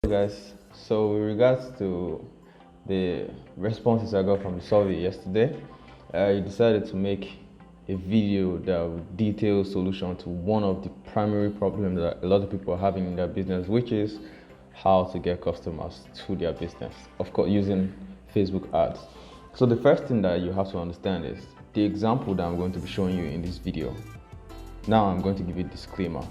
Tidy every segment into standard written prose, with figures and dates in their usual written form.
guys. So, with regards to the responses I got from the survey yesterday, I decided to make a video that will detail solution to one of the primary problems that a lot of people are having in their business, which is how to get customers to their business. Of course, using Facebook ads. So, the first thing that you have to understand is the example that I'm going to be showing you in this video. Now, I'm going to give you a disclaimer.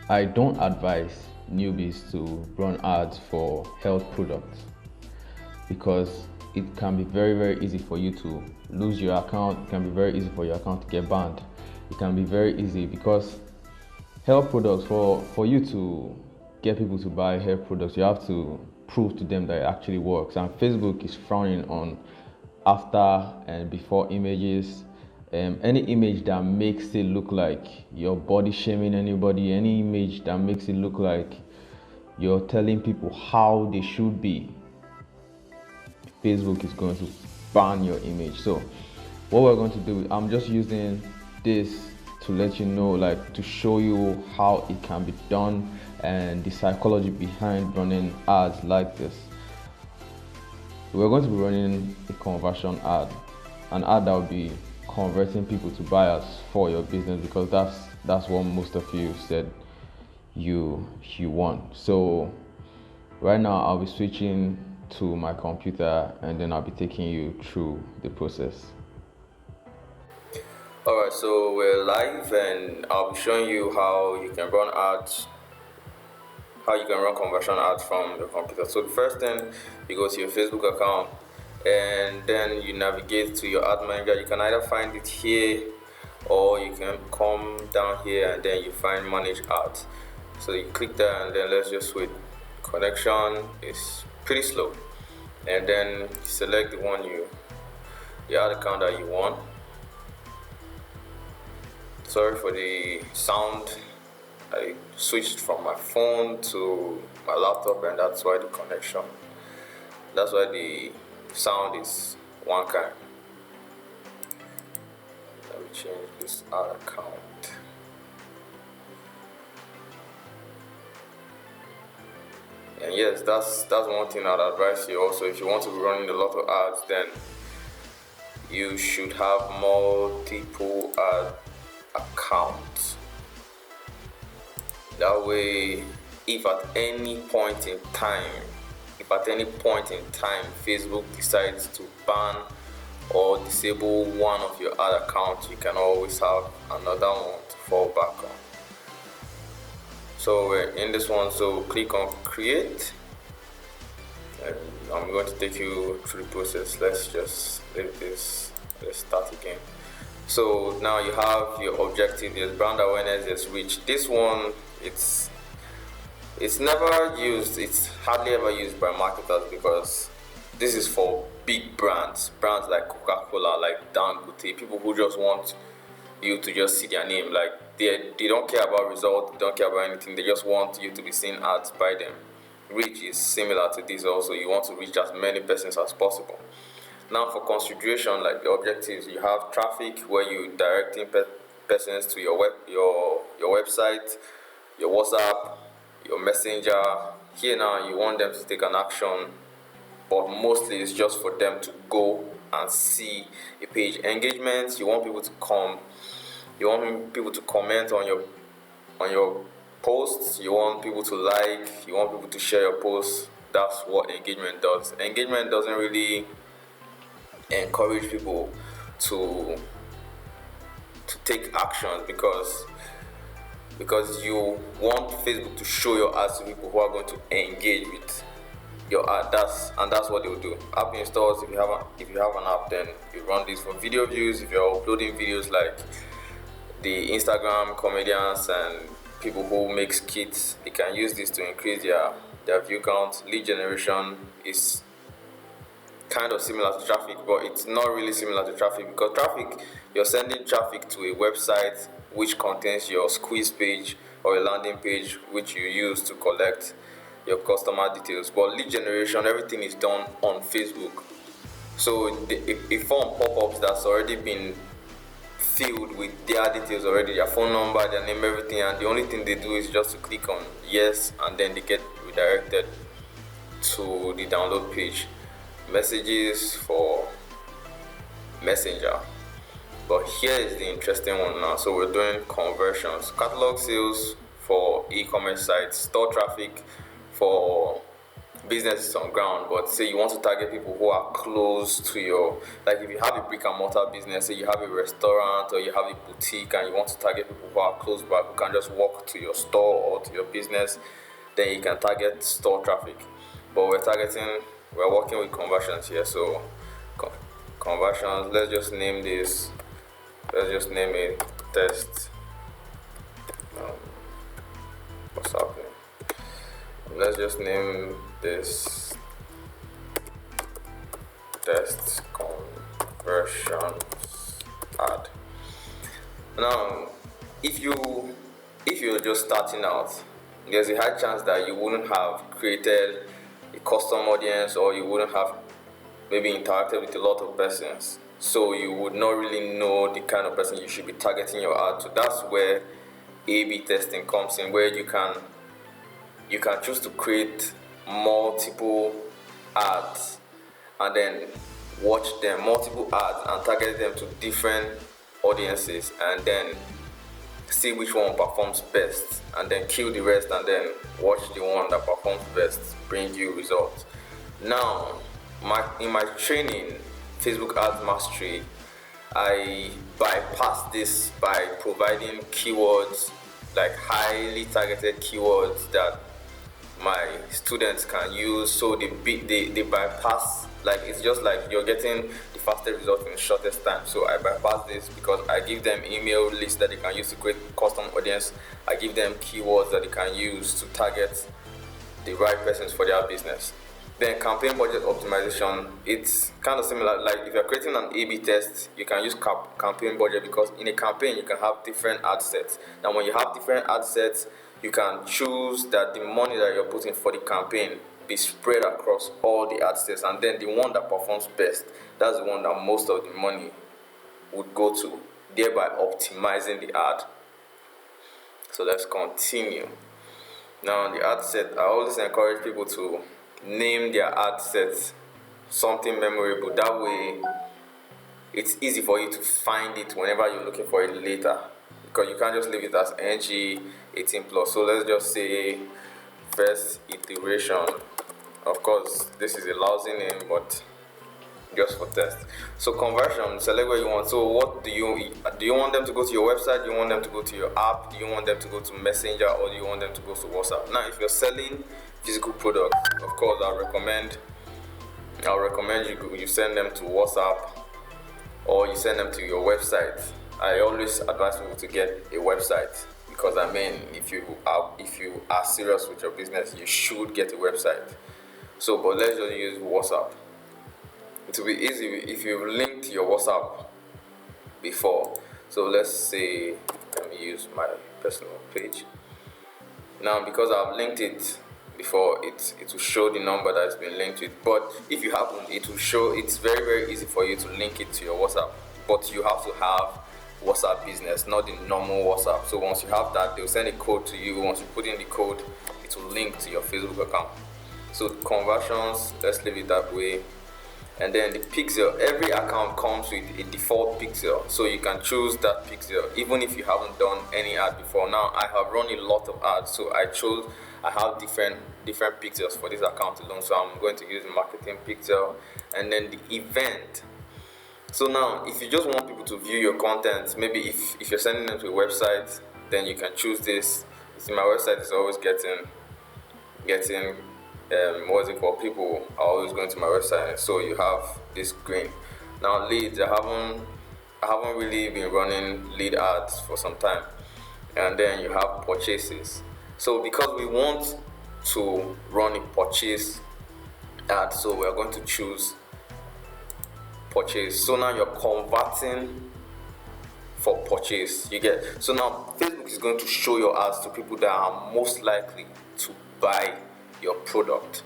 I don't advise newbies to run ads for health products because it can be very easy for you to lose your account. It can be very easy for your account to get banned. It can be very easy because health products, for you to get people to buy health products, you have to prove to them that it actually works. And Facebook is frowning on after and before images. Any image that makes it look like you're body shaming anybody, any image that makes it look like you're telling people how they should be, Facebook is going to ban your image. So what we're going to do, I'm just using this to let you know, like to show you how it can be done and the psychology behind running ads like this. We're going to be running a conversion ad, an ad that will be converting people to buyers for your business, because that's what most of you said you want. So right now I'll be switching to my computer and then I'll be taking you through the process. Alright, so we're live and I'll be showing you how you can run ads, how you can run conversion ads from your computer. So the first thing, you go to your Facebook account and then you navigate to your ad manager. You can either find it here or you can come down here and then you find manage ads. So you click that and then let's just wait. Connection is pretty slow, and then select the ad account that you want. Sorry for the sound, I switched from my phone to my laptop, and that's why the sound is one kind. Let me change this ad account. And yes, that's one thing I'd advise you also. If you want to be running a lot of ads, then you should have multiple ad accounts. That way, if at any point in time Facebook decides to ban or disable one of your ad accounts, you can always have another one to fall back on. So we're in this one, so click on create, and I'm going to take you through the process. Let's just leave this, let's start again. So now you have your objective, there's brand awareness, there's reach. This one, it's never used, it's hardly ever used by marketers, because this is for big brands like Coca-Cola, like Dangote, people who just want you to just see their name. Like they don't care about results, they don't care about anything, they just want you to be seeing ads by them. Reach is similar to this also. You want to reach as many persons as possible. Now for consideration, like the objectives, you have traffic, where you directing persons to your website, your WhatsApp, your messenger. Here now you want them to take an action, but mostly it's just for them to go and see a page. Engagement, you want people to come, you want people to comment on your posts, you want people to like, you want people to share your posts. That's what engagement does. Engagement doesn't really encourage people to take actions, because you want Facebook to show your ads to people who are going to engage with your ad. That's what they'll do. App installs, if you have an app, then you run this for video views. If you're uploading videos like the Instagram comedians and people who make skits, they can use this to increase their view count. Lead generation is kind of similar to traffic, but it's not really similar to traffic, because traffic, you're sending traffic to a website which contains your squeeze page or a landing page which you use to collect your customer details. But lead generation, everything is done on Facebook. So a form pop-ups that's already been filled with their details already, their phone number, their name, everything, and the only thing they do is just to click on yes, and then they get redirected to the download page. Messages for Messenger. But here is the interesting one now. So we're doing conversions, catalog sales for e-commerce sites, store traffic for businesses on ground. But say you want to target people who are close to your, like if you have a brick and mortar business, say you have a restaurant or you have a boutique and you want to target people who are close by, who can just walk to your store or to your business, then you can target store traffic. But we're working with conversions here. So conversions, let's just name it test. What's happening? Let's just name this test conversions ad. Now, if you're just starting out, there's a high chance that you wouldn't have created a custom audience, or you wouldn't have maybe interacted with a lot of persons, so you would not really know the kind of person you should be targeting your ad to. That's where A/B testing comes in, where you can choose to create multiple ads and then watch them, multiple ads, and target them to different audiences, and then see which one performs best, and then kill the rest, and then watch the one that performs best bring you results. Now, in my training, Facebook Ads Mastery, I bypass this by providing keywords, like highly targeted keywords that my students can use. So they bypass, like it's just like you're getting the fastest result in the shortest time. So I bypass this because I give them email lists that they can use to create custom audience. I give them keywords that they can use to target the right persons for their business. Then campaign budget optimization, it's kind of similar. Like if you're creating an A/B test, you can use campaign budget, because in a campaign you can have different ad sets. Now when you have different ad sets, you can choose that the money that you're putting for the campaign be spread across all the ad sets, and then the one that performs best, that's the one that most of the money would go to, thereby optimizing the ad. So let's continue. Now the ad set, I always encourage people to name their ad set something memorable. That way it's easy for you to find it whenever you're looking for it later, because you can't just leave it as NG 18 plus. So let's just say first iteration. Of course this is a lousy name, but just for test. So conversion, select where you want. So what do you want them to go to your website? Do you want them to go to your app? Do you want them to go to Messenger, or do you want them to go to WhatsApp? Now if you're selling physical products, of course I'll recommend you send them to WhatsApp, or you send them to your website. I always advise people to get a website, because I mean, if you are serious with your business, you should get a website. So but let's just use WhatsApp. It will be easy if you've linked your WhatsApp before. So let's say, let me use my personal page. Now because I've linked it before, it will show the number that's been linked with. But if you haven't, it will show. It's very, very easy for you to link it to your WhatsApp, but you have to have WhatsApp Business, not the normal WhatsApp. So once you have that, they'll send a code to you. Once you put in the code, it will link to your Facebook account. So conversions, let's leave it that way. And then the pixel, every account comes with a default pixel, so you can choose that pixel even if you haven't done any ad before. Now I have run a lot of ads, so I have different pixels for this account alone. So I'm going to use the marketing pixel, and then the event. So now if you just want people to view your content, maybe if you're sending them to a website, then you can choose this. See, my website is always getting what's it called, people are always going to my website, so you have this green. Now leads, I haven't really been running lead ads for some time. And then you have purchases. So because we want to run a purchase ad, so we're going to choose purchase. So now you're converting for purchase, you get. So now Facebook is going to show your ads to people that are most likely to buy your product.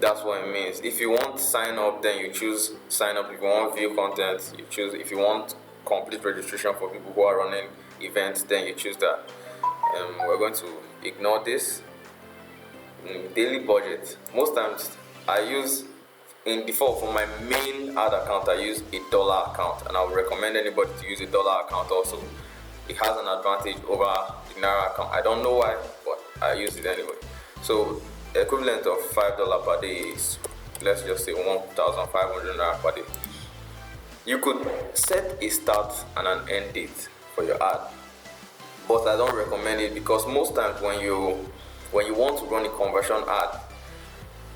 That's what it means. If you want sign up, then you choose sign up. If you want view content, you choose. If you want complete registration for people who are running events, then you choose that. We're going to ignore this. Daily budget. Most times I use, in default for my main ad account, I use a dollar account, and I would recommend anybody to use a dollar account also. It has an advantage over the naira account. I don't know why, but I use it anyway. So the equivalent of $5 per day is, let's just say, 1,500 naira per day. You could set a start and an end date for your ad, but I don't recommend it because most times when you want to run a conversion ad,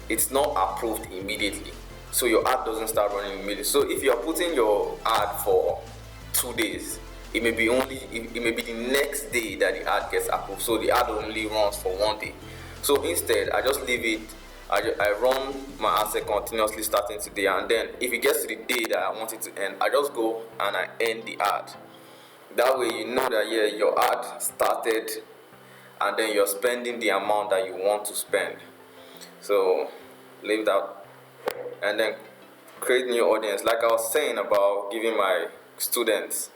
it's not approved immediately, so your ad doesn't start running immediately. So if you are putting your ad for 2 days, it may be the next day that the ad gets approved, so the ad only runs for 1 day. So instead, I just leave it. I run my ad set continuously starting today, and then if it gets to the day that I want it to end, I just go and I end the ad. That way you know that, yeah, your ad started, and then you're spending the amount that you want to spend. So leave that, and then create new audience. Like I was saying about giving my students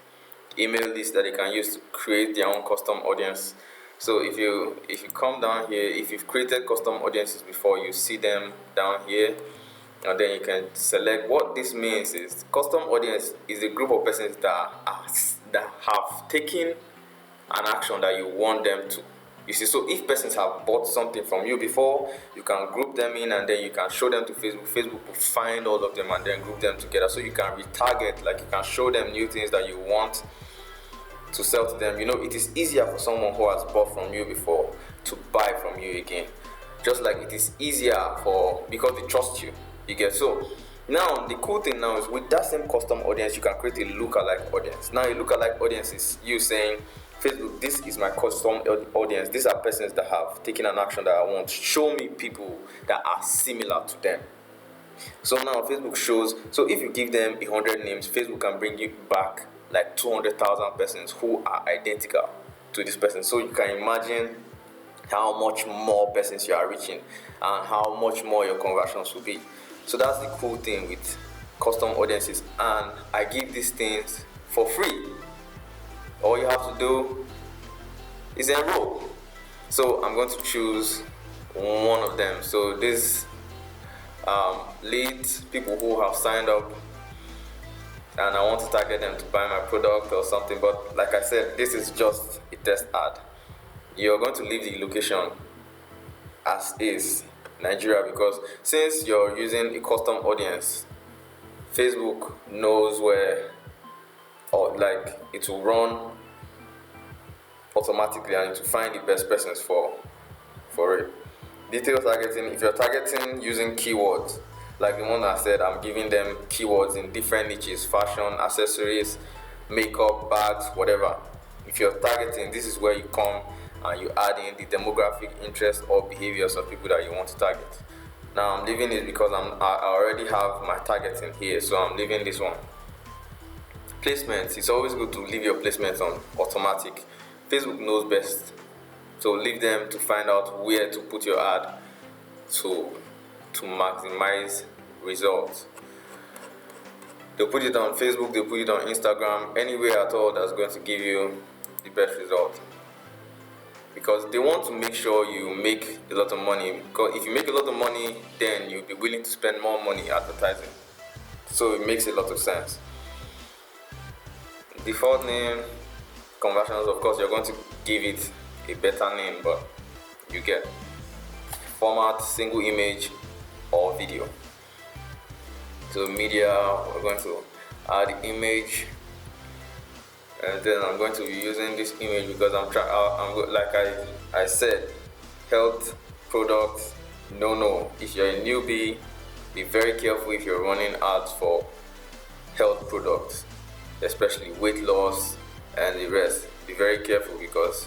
email list that they can use to create their own custom audience. So if you come down here, if you've created custom audiences before, you see them down here, and then you can select. What this means is custom audience is a group of persons that have taken an action that you want them to. You see, so if persons have bought something from you before, you can group them in, and then you can show them to Facebook. Facebook will find all of them and then group them together, so you can retarget, like you can show them new things that you want to sell to them. You know, it is easier for someone who has bought from you before to buy from you again, just like it is easier because they trust you. You get? So now the cool thing now is, with that same custom audience, you can create a lookalike audience. Now a lookalike audience is you saying, Facebook, this is my custom audience. These are persons that have taken an action that I want. Show me people that are similar to them. So now Facebook shows. So if you give them 100 names, Facebook can bring you back like 200,000 persons who are identical to this person. So you can imagine how much more persons you are reaching and how much more your conversions will be. So that's the cool thing with custom audiences, and I give these things for free. All you have to do is enroll. So I'm going to choose one of them. So this leads people who have signed up, and I want to target them to buy my product or something. But like I said, this is just a test ad. You're going to leave the location as is, Nigeria, because since you're using a custom audience, Facebook knows where, or like it will run automatically, and it will find the best persons for it. Detail targeting, if you're targeting using keywords, like the one I said, I'm giving them keywords in different niches: fashion, accessories, makeup, bags, whatever. If you're targeting, this is where you come and you add in the demographic interests or behaviors of people that you want to target. Now I'm leaving it because I already have my targeting here, so I'm leaving this one. Placements, it's always good to leave your placements on automatic. Facebook knows best, so leave them to find out where to put your ad to maximize results. They'll put it on Facebook, they'll put it on Instagram, anywhere at all that's going to give you the best result, because they want to make sure you make a lot of money. Because if you make a lot of money, then you'll be willing to spend more money advertising. So it makes a lot of sense. Default name, conversions, of course you're going to give it a better name, but you get format, single image or video. So media, we're going to add the image, and then I'm going to be using this image because like I said, health products, no. If you're a newbie, be very careful if you're running ads for health products, especially weight loss and the rest. Be very careful, because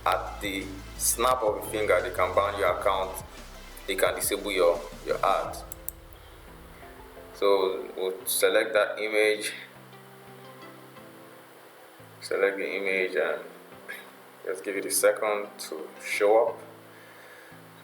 at the snap of a finger they can ban your account, they can disable your ad. So we'll select that image, select the image, and just give it a second to show up.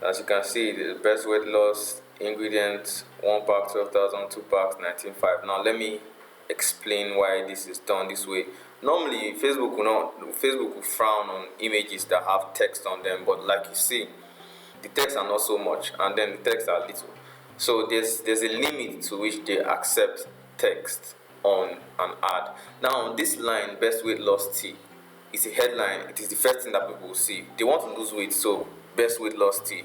As you can see, the best weight loss ingredients: 1 pack 12,000, 2 packs 19,500. Now let me explain why this is done this way. Normally, Facebook will frown on images that have text on them, but like you see, the text are not so much, and then the text are little. So there's a limit to which they accept text on an ad. Now, on this line, best weight loss tea, it's a headline. It is the first thing that people will see. They want to lose weight, so best weight loss tea,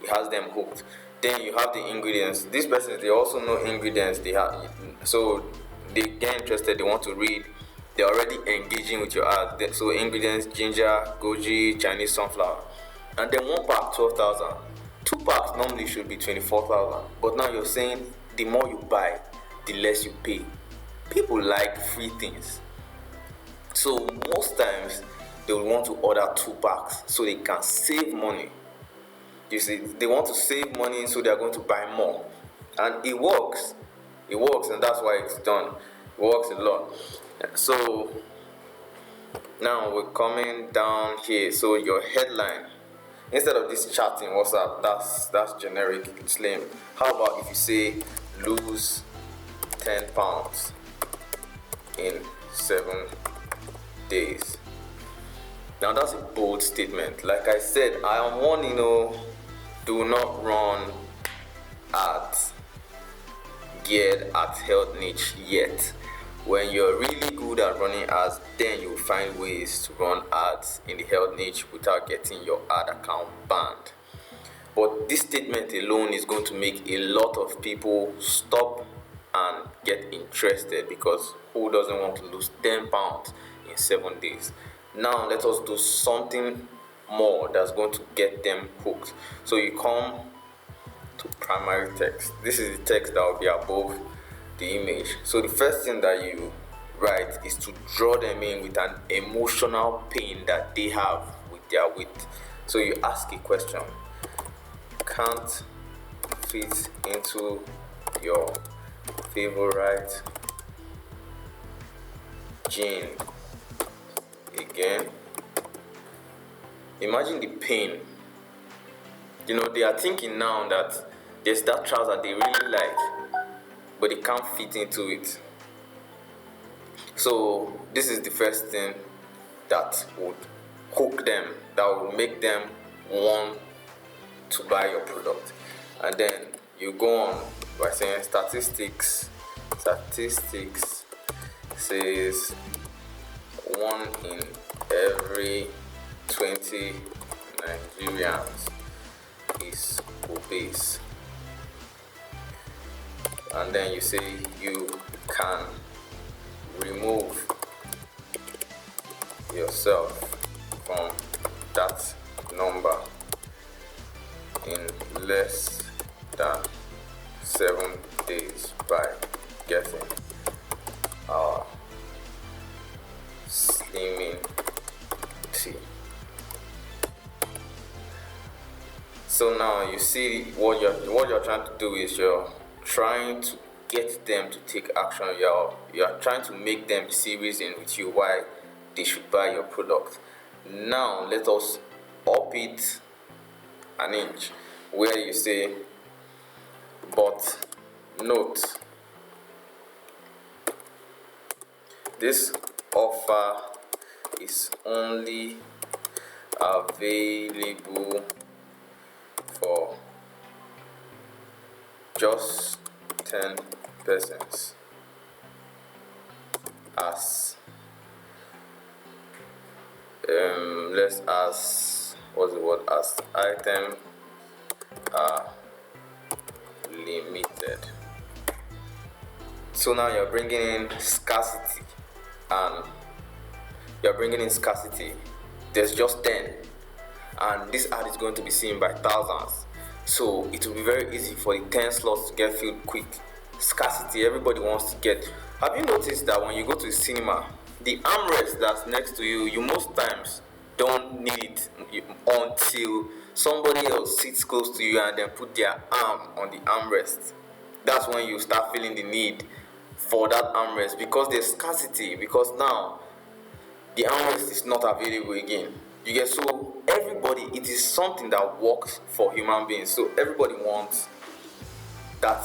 it has them hooked. Then you have the ingredients. These persons, they also know ingredients they have, so they get interested. They want to read. They're already engaging with your ad. So ingredients: ginger, goji, Chinese sunflower, and then one pack 12,000. Two packs normally should be 24,000. But now you're saying the more you buy, the less you pay. People like free things, so most times they will want to order two packs so they can save money. You see, they want to save money, so they are going to buy more, and it works. It works, and that's why it's done. It works a lot. So now we're coming down here. So your headline, instead of this chatting WhatsApp, that's generic, it's lame. How about if you say lose 10 pounds in 7 days? Now that's a bold statement. Like I said, I am warning you, do not run ads geared at health niche yet. When you're really good at running ads, then you'll find ways to run ads in the health niche without getting your ad account banned. But this statement alone is going to make a lot of people stop and get interested, because who doesn't want to lose 10 pounds in 7 days? Now let us do something more that's going to get them hooked. So you come to primary text. This is the text that will be above the image. So the first thing that you write is to draw them in with an emotional pain that they have with their weight. So you ask a question: can't fit into your favorite jean again. Imagine the pain. They are thinking now that there's that trouser they really like, but they can't fit into it. So this is the first thing that would hook them, that would make them want to buy your product. And then you go on by saying statistics says 1 in every 20 Nigerians is obese. And then you say you can remove yourself from that number in less than 7 days by getting our slimming tea. So now you see what you're trying to do is you're trying to get them to take action. You're trying to make them see reason with you why they should buy your product. Now let us up it an inch, where you say, but note, this offer is only available for just 10 persons, as as items are limited. So now you're bringing in scarcity, and there's just 10, and this ad is going to be seen by thousands, so it will be very easy for the 10 slots to get filled quick. Scarcity, everybody wants to get. Have you noticed that when you go to the cinema, the armrest that's next to you, you most times don't need it until somebody else sits close to you and then put their arm on the armrest. That's when you start feeling the need for that armrest, because there's scarcity, because now the armrest is not available again. You get, so everybody, it is something that works for human beings. So everybody wants that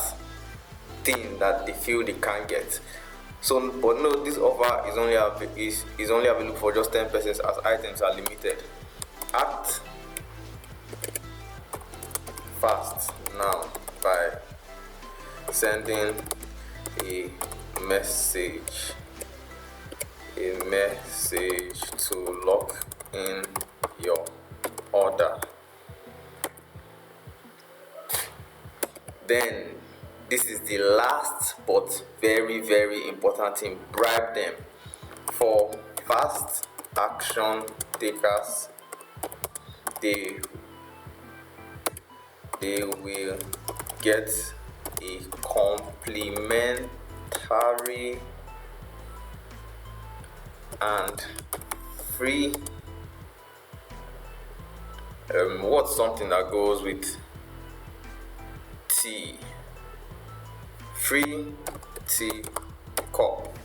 thing that they feel they can't get. So, but no, this offer is only available for just 10 persons as items are limited. Act fast now by sending a message to lock in your order. Then this is the last but very very important thing: bribe them. For fast action takers, they will get a complimentary and free what's something that goes with tea? Free tea cup.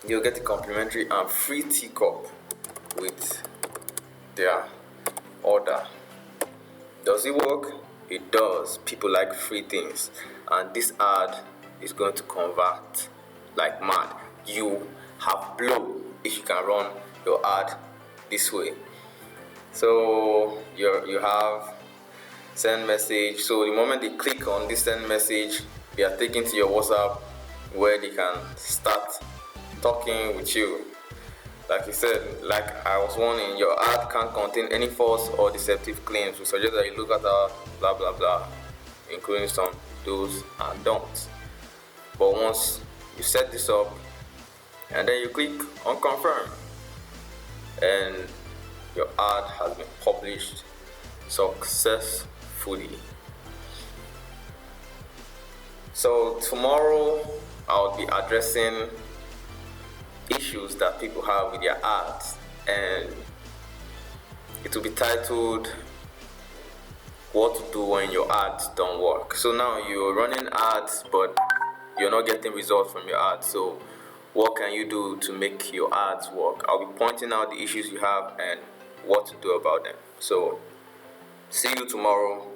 You'll get a complimentary and free tea cup with their order. Does it work? It does. People like free things, and this ad is going to convert like mad. You have blow if you can run your ad this way. So you have send message. So the moment they click on this send message, they are taken to your WhatsApp where they can start talking with you. Like you said, like I was warning, your ad can't contain any false or deceptive claims. We suggest that you look at our blah blah blah, including some do's and don'ts. But once you set this up and then you click on confirm, and your ad has been published successfully. So tomorrow I'll be addressing issues that people have with their ads, and it will be titled what to do when your ads don't work. So now you're running ads but you're not getting results from your ads. So what can you do to make your ads work? I'll be pointing out the issues you have and what to do about them. So see you tomorrow.